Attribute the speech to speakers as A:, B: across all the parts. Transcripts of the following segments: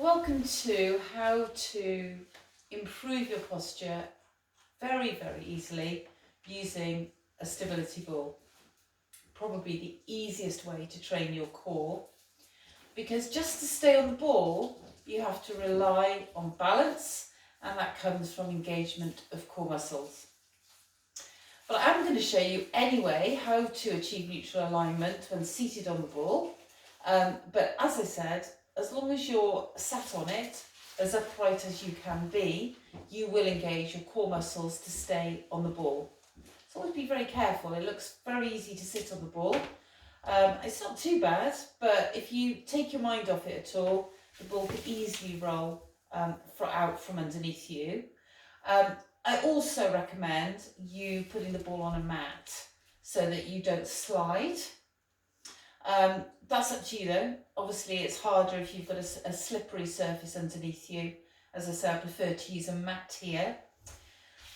A: Welcome to how to improve your posture very easily using a stability ball. Probably the easiest way to train your core, because just to stay on the ball you have to rely on balance, and that comes from engagement of core muscles. But I'm going to show you anyway how to achieve neutral alignment when seated on the ball. But as I said, as long as you're sat on it, as upright as you can be, you will engage your core muscles to stay on the ball. So always be very careful. It looks very easy to sit on the ball. It's not too bad, but if you take your mind off it at all, the ball could easily roll out from underneath you. I also recommend you putting the ball on a mat so that you don't slide. That's up to you though. Obviously it's harder if you've got a slippery surface underneath you. As I say, I prefer to use a mat here.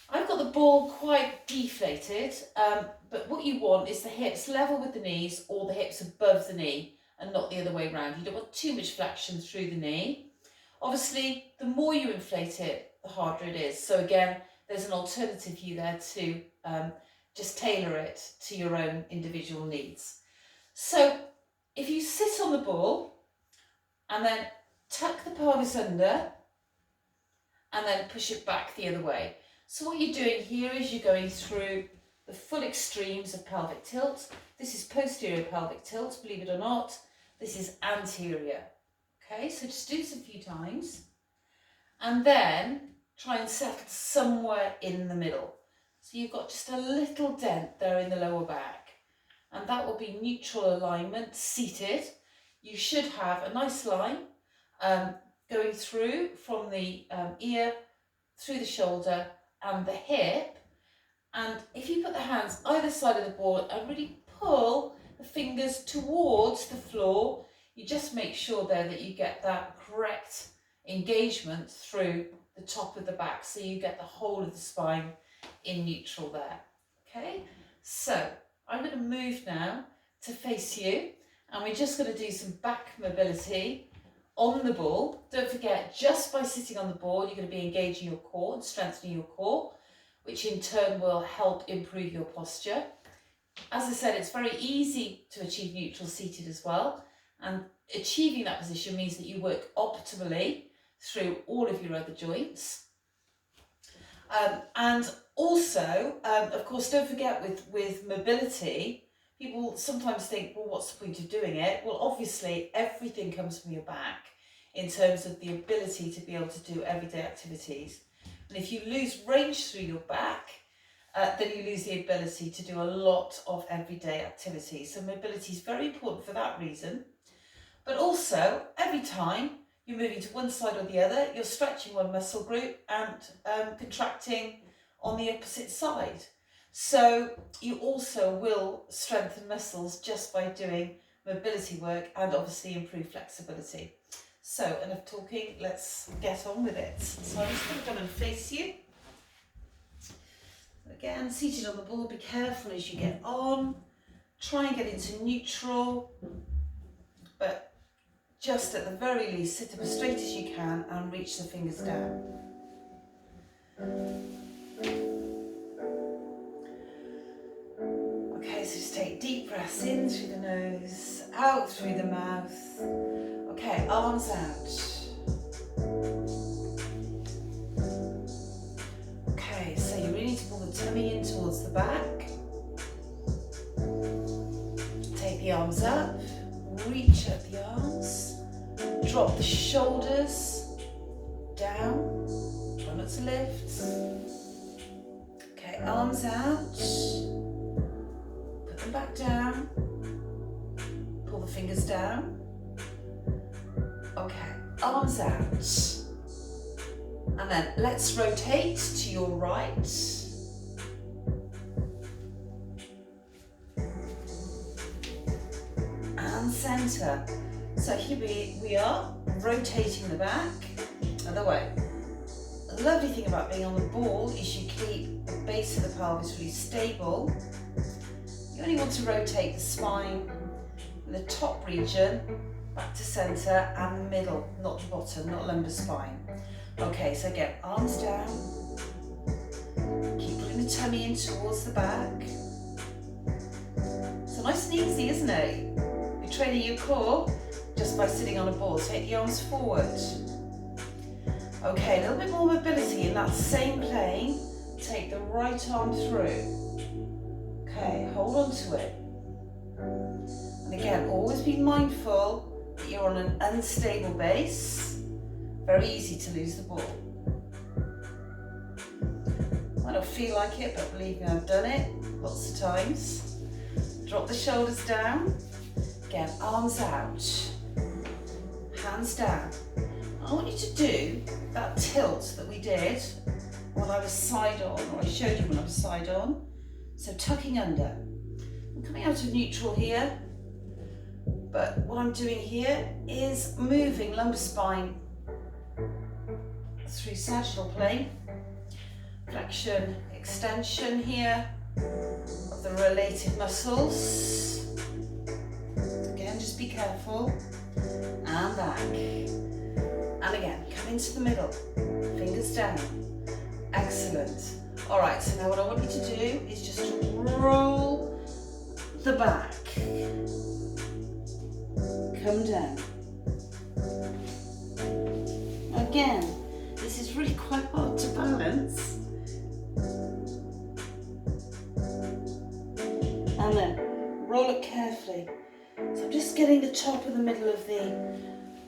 A: I've got the ball quite deflated, but what you want is the hips level with the knees, or the hips above the knee and not the other way around. You don't want too much flexion through the knee. Obviously the more you inflate it, the harder it is. So again, there's an alternative here there to just tailor it to your own individual needs. So if you sit on the ball and then tuck the pelvis under and then push it back the other way. So what you're doing here is you're going through the full extremes of pelvic tilt. This is posterior pelvic tilt, believe it or not. This is anterior. Okay, so just do this a few times and then try and settle somewhere in the middle. So you've got just a little dent there in the lower back, and that will be neutral alignment seated. You should have a nice line going through from the ear, through the shoulder and the hip. And if you put the hands either side of the ball and really pull the fingers towards the floor, you just make sure there that you get that correct engagement through the top of the back, so you get the whole of the spine in neutral there. Okay, so I'm going to move now to face you, and we're just going to do some back mobility on the ball. Don't forget, just by sitting on the ball, you're going to be engaging your core and strengthening your core, which in turn will help improve your posture. As I said, it's very easy to achieve neutral seated as well, and achieving that position means that you work optimally through all of your other joints. And also, of course, don't forget with mobility, people sometimes think, well, what's the point of doing it? Well, obviously, everything comes from your back in terms of the ability to be able to do everyday activities. And if you lose range through your back, then you lose the ability to do a lot of everyday activities. So mobility is very important for that reason. But also, every time you're moving to one side or the other, you're stretching one muscle group and contracting on the opposite side. So you also will strengthen muscles just by doing mobility work, and obviously improve flexibility. So enough talking, let's get on with it. So I'm just going to come and face you. Again, seated on the ball, be careful as you get on. Try and get into neutral, but just at the very least, sit up as straight as you can and reach the fingers down. Okay, so just take deep breaths in through the nose, out through the mouth. Okay, arms out. Okay, so you really need to pull the tummy in towards the back. Take the arms up, reach up the arms. Drop the shoulders down, try not to lift. Okay, arms out, put them back down, pull the fingers down. Okay, arms out. And then let's rotate to your right. And centre. So here we are, rotating the back, other way. The lovely thing about being on the ball is you keep the base of the pelvis really stable. You only want to rotate the spine in the top region back to centre and the middle, not the bottom, not lumbar spine. Okay, so again, arms down. Keep putting the tummy in towards the back. So nice and easy, isn't it? You're training your core just by sitting on a ball. Take the arms forward. Okay, a little bit more mobility in that same plane. Take the right arm through. Okay, hold on to it. And again, always be mindful that you're on an unstable base. Very easy to lose the ball. Might not feel like it, but believe me, I've done it lots of times. Drop the shoulders down. Again, arms out. Hands down. I want you to do that tilt that we did when I was side on, or I showed you when I was side on. So tucking under. I'm coming out of neutral here, but what I'm doing here is moving lumbar spine through sagittal plane. Flexion, extension here of the related muscles. Again, just be careful. And back. And again, come into the middle. Fingers down. Excellent. All right, so now what I want you to do is just roll the back. Come down. Again, this is really quite hard to balance. And then roll it carefully. So I'm just getting the top of the middle of the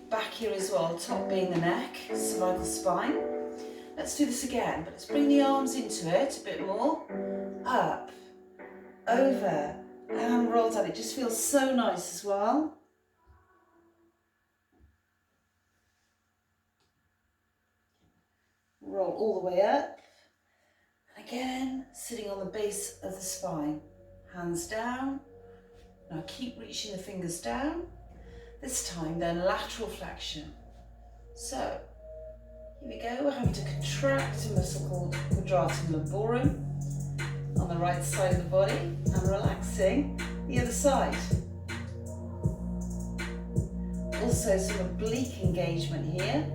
A: back here as well, top being the neck, cervical spine. Let's do this again, but let's bring the arms into it a bit more. Up, over, and roll down. It just feels so nice as well. Roll all the way up. And again, sitting on the base of the spine. Hands down. Now keep reaching the fingers down. This time then lateral flexion. So here we go, we're having to contract a muscle called quadratum lumborum on the right side of the body and relaxing the other side. Also some oblique engagement here.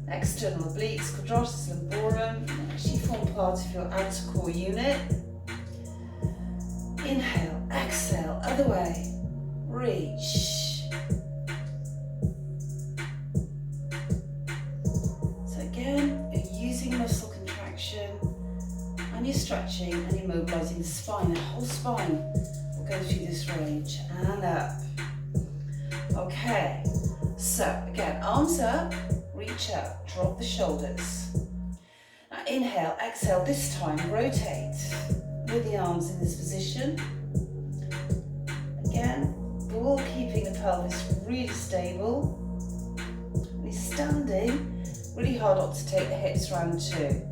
A: External obliques, quadratus lumborum, actually form part of your outer core unit. Inhale, exhale, other way, reach. So again, you're using muscle contraction and you're stretching and you're mobilising the spine. The whole spine will go through this range and up. Okay, so again, arms up, reach up, drop the shoulders. Now inhale, exhale, this time rotate with the arms in this position. Again, ball keeping the pelvis really stable. When you're standing, really hard not to take the hips round too.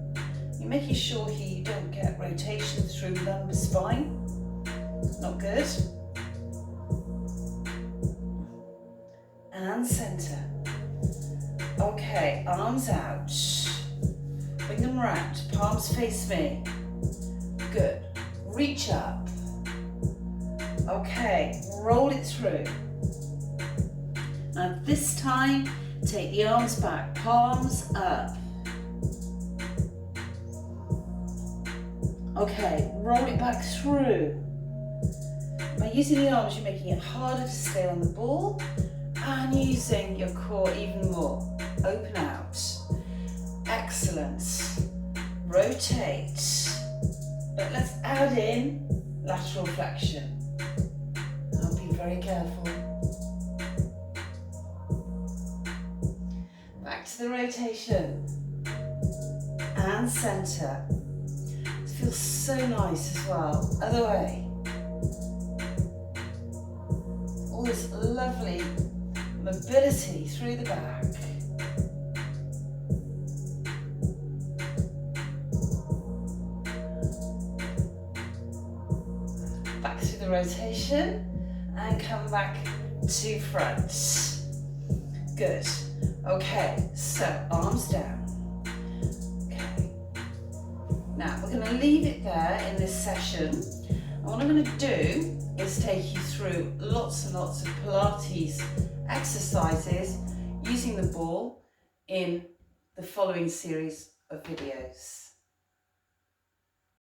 A: You're making sure here you don't get rotation through lumbar spine. Not good. And centre. Okay, arms out. Bring them round, palms face me. Good. Reach up. Okay, roll it through. And this time, take the arms back, palms up. Okay, roll it back through. By using the arms, you're making it harder to stay on the ball and using your core even more. Open out. Excellent. Rotate. But let's add in lateral flexion. I'll be very careful. Back to the rotation. And centre. It feels so nice as well. Other way. All this lovely mobility through the back. Back through the rotation and come back to front. Good. Okay, so arms down. Okay. Now we're going to leave it there in this session. And what I'm going to do is take you through lots and lots of Pilates exercises using the ball in the following series of videos.